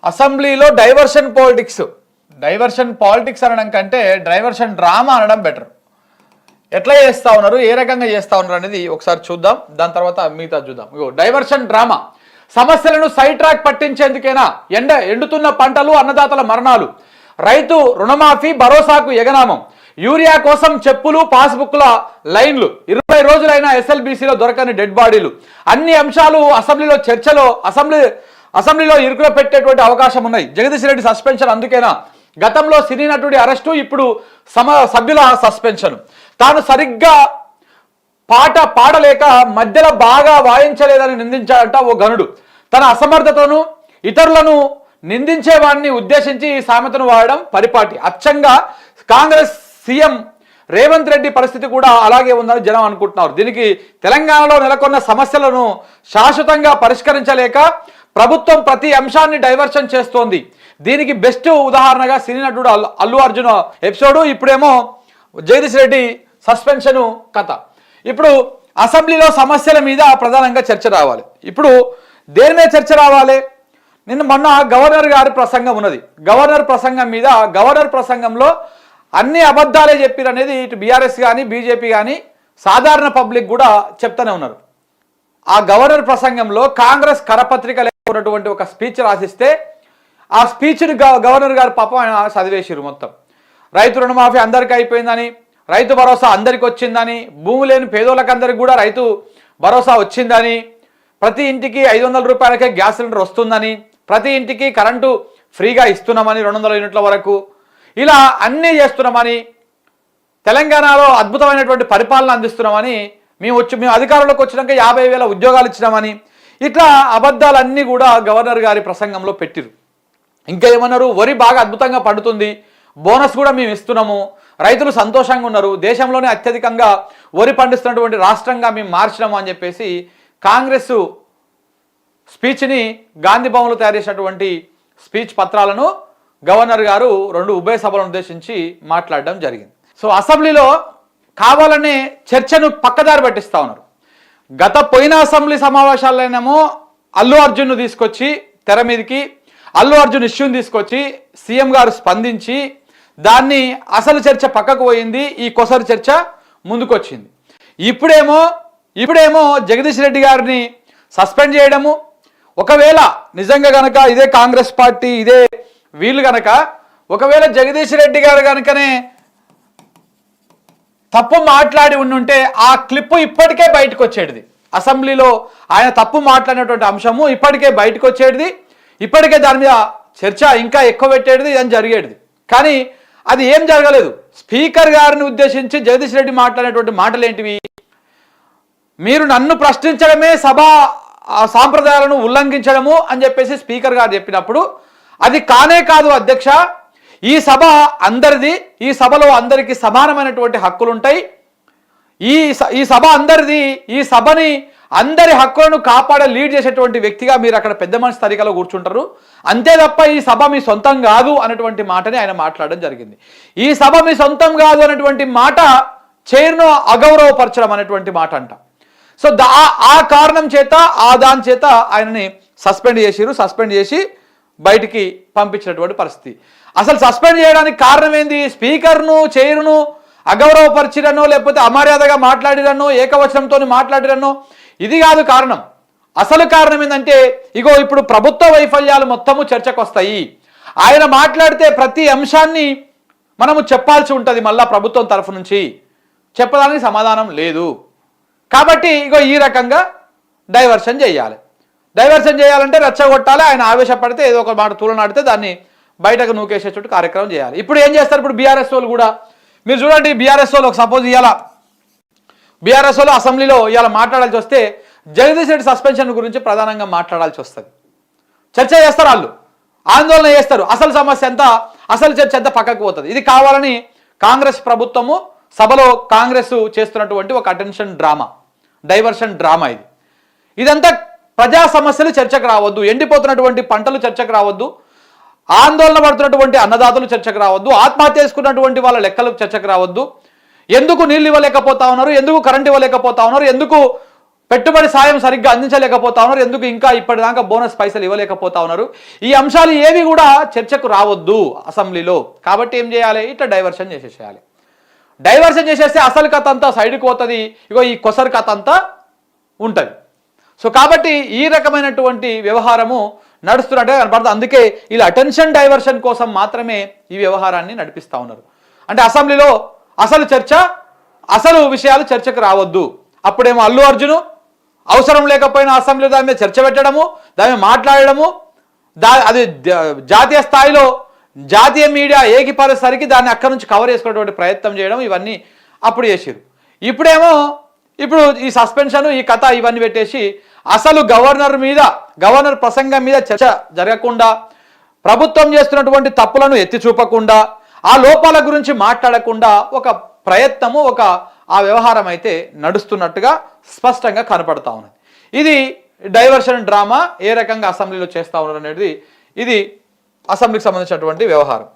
అసెంబ్లీలో diversion politics అనడం కంటే డైవర్షన్ డ్రామా అనడం బెటర్. ఎట్లా చేస్తా ఉన్నారు, ఏ రకంగా చేస్తా ఉన్నారు అనేది ఒకసారి చూద్దాం, దాని తర్వాత మిగతా చూద్దాం. ఇగో డైవర్షన్ డ్రామా. సమస్యలను సైడ్ ట్రాక్ పట్టించేందుకేనా ఎండుతున్న పంటలు, అన్నదాతల మరణాలు, రైతు రుణమాఫీ భరోసాకు ఎగనామం, యూరియా కోసం చెప్పులు, పాస్బుక్ల లైన్లు, 20 రోజులైన ఎస్ఎల్బీసీలో దొరకని డెడ్ బాడీలు, అన్ని అంశాలు అసెంబ్లీలో చర్చలో అసెంబ్లీలో ఇరుకులో పెట్టేటువంటి అవకాశం ఉన్నాయి. జగదీష్ రెడ్డి సస్పెన్షన్ అందుకేనా? గతంలో సినీ నటుడి అరెస్టు, ఇప్పుడు సభ్యుల సస్పెన్షన్. తాను సరిగ్గా పాట పాడలేక మధ్యలో బాగా వాయించలేదని నిందించాడంట ఓ గనుడు. తన అసమర్థతను ఇతరులను నిందించే వాడిని ఉద్దేశించి ఈ సామెతను వాడడం పరిపాటి. అచ్చంగా కాంగ్రెస్ సీఎం రేవంత్ రెడ్డి పరిస్థితి కూడా అలాగే ఉందని జనం అనుకుంటున్నారు. దీనికి తెలంగాణలో నెలకొన్న సమస్యలను శాశ్వతంగా పరిష్కరించలేక ప్రభుత్వం ప్రతి అంశాన్ని డైవర్షన్ చేస్తోంది. దీనికి బెస్ట్ ఉదాహరణగా సినీ నటుడు అల్లు అర్జున్ ఎపిసోడు, ఇప్పుడేమో జగదీష్ రెడ్డి సస్పెన్షను కథ. ఇప్పుడు అసెంబ్లీలో సమస్యల మీద ప్రధానంగా చర్చ రావాలి. ఇప్పుడు దేని మీద చర్చ రావాలి? మొన్న గవర్నర్ గారి ప్రసంగం ఉన్నది. గవర్నర్ ప్రసంగం మీద, గవర్నర్ ప్రసంగంలో అన్ని అబద్ధాలే చెప్పారు అనేది ఇటు బీఆర్ఎస్ కానీ బీజేపీ కానీ సాధారణ పబ్లిక్ కూడా చెప్తూనే ఉన్నారు. ఆ గవర్నర్ ప్రసంగంలో కాంగ్రెస్ కరపత్రిక లేకున్నటువంటి ఒక స్పీచ్ రాసిస్తే ఆ స్పీచ్ని గవర్నర్ గారు పాపం ఆయన చదివేసారు మొత్తం. రైతు రుణమాఫీ అందరికీ అయిపోయిందని, రైతు భరోసా అందరికి వచ్చిందని, భూమి లేని పేదోళ్ళకందరికి కూడా రైతు భరోసా వచ్చిందని, ప్రతి ఇంటికి 500 రూపాయలకే గ్యాస్ సిలిండర్ వస్తుందని, ప్రతి ఇంటికి కరెంటు ఫ్రీగా ఇస్తున్నామని 200 యూనిట్ల వరకు, ఇలా అన్నీ చేస్తున్నామని, తెలంగాణలో అద్భుతమైనటువంటి పరిపాలన అందిస్తున్నామని, మేము అధికారంలోకి వచ్చినాక 50,000 ఉద్యోగాలు ఇచ్చినామని, ఇట్లా అబద్ధాలన్నీ కూడా గవర్నర్ గారి ప్రసంగంలో పెట్టిరు. ఇంకా ఏమన్నారు? వరి బాగా అద్భుతంగా పండుతుంది, బోనస్ కూడా మేము ఇస్తున్నాము, రైతులు సంతోషంగా ఉన్నారు, దేశంలోనే అత్యధికంగా వరి పండిస్తున్నటువంటి రాష్ట్రంగా మేము మార్చినాము అని చెప్పేసి కాంగ్రెస్ స్పీచ్ని గాంధీ భవన్లో తయారు చేసినటువంటి స్పీచ్ పత్రాలను గవర్నర్ గారు 2 ఉభయ సభలను ఉద్దేశించి మాట్లాడడం జరిగింది. సో అసెంబ్లీలో కావాలనే చర్చను పక్కదారి పట్టిస్తూ ఉన్నారు. పోయిన అసెంబ్లీ సమావేశాల్లోనేమో అల్లు అర్జున్ను తీసుకొచ్చి తెర మీదకి, అల్లు అర్జున్ ఇష్యూని తీసుకొచ్చి సీఎం గారు స్పందించి దాన్ని అసలు చర్చ పక్కకు పోయింది, ఈ కొసరు చర్చ ముందుకొచ్చింది. ఇప్పుడేమో జగదీష్ రెడ్డి గారిని సస్పెండ్ చేయడము, ఒకవేళ నిజంగా గనక ఇదే కాంగ్రెస్ పార్టీ ఇదే వీళ్ళు గనక ఒకవేళ జగదీష్ రెడ్డి గారు కనుకనే తప్పు మాట్లాడి ఉండుంటే ఆ క్లిప్పు ఇప్పటికే బయటకు వచ్చేది. అసెంబ్లీలో ఆయన తప్పు మాట్లాడినటువంటి అంశము ఇప్పటికే బయటకు వచ్చేది, ఇప్పటికే దాని మీద చర్చ ఇంకా ఎక్కువ పెట్టేది, అని జరిగేది. కానీ అది ఏం జరగలేదు. స్పీకర్ గారిని ఉద్దేశించి జగదీష్ రెడ్డి మాట్లాడినటువంటి మాటలు ఏంటివి? మీరు నన్ను ప్రశ్నించడమే సభ సాంప్రదాయాలను ఉల్లంఘించడము అని చెప్పేసి స్పీకర్ గారు చెప్పినప్పుడు, అది కానే కాదు అధ్యక్ష, ఈ సభ అందరిది, ఈ సభలో అందరికీ సమానమైనటువంటి హక్కులు ఉంటాయి, ఈ సభ అందరిది, ఈ సభని అందరి హక్కులను కాపాడే లీడ్ చేసేటువంటి వ్యక్తిగా మీరు అక్కడ పెద్ద మనిషి తరికలో కూర్చుంటారు, అంతే తప్ప ఈ సభ మీ సొంతం కాదు అనేటువంటి మాటని ఆయన మాట్లాడడం జరిగింది. ఈ సభ మీ సొంతం కాదు అనేటువంటి మాట చైర్ను అగౌరవపరచడం అనేటువంటి మాట అంట. సో ఆ కారణం చేత దాని చేత ఆయనని సస్పెండ్ చేసి బయటికి పంపించినటువంటి పరిస్థితి. అసలు సస్పెండ్ చేయడానికి కారణం ఏంది? స్పీకర్ను చైర్ను అగౌరవపరిచిరనో, లేకపోతే అమర్యాదగా మాట్లాడిరనో, ఏకవచనంతో మాట్లాడిరనో, ఇది కాదు కారణం. అసలు కారణం ఏంటంటే, ఇప్పుడు ప్రభుత్వ వైఫల్యాలు మొత్తము చర్చకు వస్తాయి. ఆయన మాట్లాడితే ప్రతి అంశాన్ని మనము చెప్పాల్సి ఉంటుంది, మళ్ళా ప్రభుత్వం తరఫు నుంచి చెప్పడానికి సమాధానం లేదు. కాబట్టి ఈ రకంగా డైవర్షన్ చేయాలంటే రెచ్చగొట్టాలి. ఆయన ఆవేశపడితే ఏదో ఒక మాట తూలనాడితే దాన్ని బయటకు నూకేసేటట్టు కార్యక్రమం చేయాలి. ఇప్పుడు ఏం చేస్తారు? ఇప్పుడు బీఆర్ఎస్ వాళ్ళు కూడా మీరు చూడండి, బీఆర్ఎస్ వాళ్ళు సపోజ్ బీఆర్ఎస్ వాళ్ళు అసెంబ్లీలో ఇవాళ మాట్లాడాల్సి వస్తే జగదీష్ రెడ్డి సస్పెన్షన్ గురించి ప్రధానంగా మాట్లాడాల్సి వస్తుంది. చర్చ చేస్తారు, వాళ్ళు ఆందోళన చేస్తారు, అసలు సమస్య ఎంత, అసలు చర్చ ఎంత పక్కకు పోతుంది. ఇది కావాలని కాంగ్రెస్ ప్రభుత్వము సభలో కాంగ్రెస్ చేస్తున్నటువంటి ఒక డైవర్షన్ డ్రామా ఇదంతా ప్రజా సమస్యలు చర్చకు రావద్దు, ఎండిపోతున్నటువంటి పంటలు చర్చకు రావద్దు, ఆందోళన పడుతున్నటువంటి అన్నదాతలు చర్చకు రావద్దు, ఆత్మహత్య చేసుకున్నటువంటి వాళ్ళ లెక్కలు చర్చకు రావద్దు, ఎందుకు నీళ్ళు ఇవ్వలేకపోతా ఉన్నారు, ఎందుకు కరెంట్ ఇవ్వలేకపోతా ఉన్నారు, ఎందుకు పెట్టుబడి సాయం సరిగ్గా అందించలేకపోతా ఉన్నారు, ఎందుకు ఇంకా ఇప్పటిదాకా బోనస్ పైసలు ఇవ్వలేకపోతా ఉన్నారు. ఈ అంశాలు ఏవి కూడా చర్చకు రావద్దు అసెంబ్లీలో. కాబట్టి ఏం చేయాలి, ఇట్లా డైవర్షన్ చేసేసేయాలి. డైవర్షన్ చేసేస్తే అసలు కథ అంతా సైడ్కి పోతుంది, ఇగో ఈ కొసరు కథ అంతా ఉంటుంది. సో కాబట్టి ఈ రకమైనటువంటి వ్యవహారము నడుస్తున్నట్టుగా కనపడుతుంది. అందుకే ఇలా అటెన్షన్ డైవర్షన్ కోసం మాత్రమే ఈ వ్యవహారాన్ని నడిపిస్తూ ఉన్నారు. అంటే అసెంబ్లీలో అసలు అసలు విషయాలు చర్చకు రావద్దు. అప్పుడేమో అల్లు అర్జును అవసరం లేకపోయినా అసెంబ్లీలో దాని మీద చర్చ పెట్టడము, దాని మీద మాట్లాడడము, అది జాతీయ స్థాయిలో జాతీయ మీడియా ఏకిపరేసరికి దాన్ని అక్కడి నుంచి కవర్ చేసుకునేటువంటి ప్రయత్నం చేయడం, ఇవన్నీ అప్పుడు చేసారు. ఇప్పుడు ఈ సస్పెన్షన్, ఈ కథ ఇవన్నీ పెట్టేసి అసలు గవర్నర్ ప్రసంగం మీద చర్చ జరగకుండా, ప్రభుత్వం చేస్తున్నటువంటి తప్పులను ఎత్తి చూపకుండా, ఆ లోపాల గురించి మాట్లాడకుండా ఒక ప్రయత్నము, ఆ వ్యవహారం అయితే నడుస్తున్నట్టుగా స్పష్టంగా కనపడతా ఉన్నది. ఇది డైవర్షన్ డ్రామా ఏ రకంగా అసెంబ్లీలో చేస్తా ఉన్నారు అనేది ఇది అసెంబ్లీకి సంబంధించినటువంటి వ్యవహారం.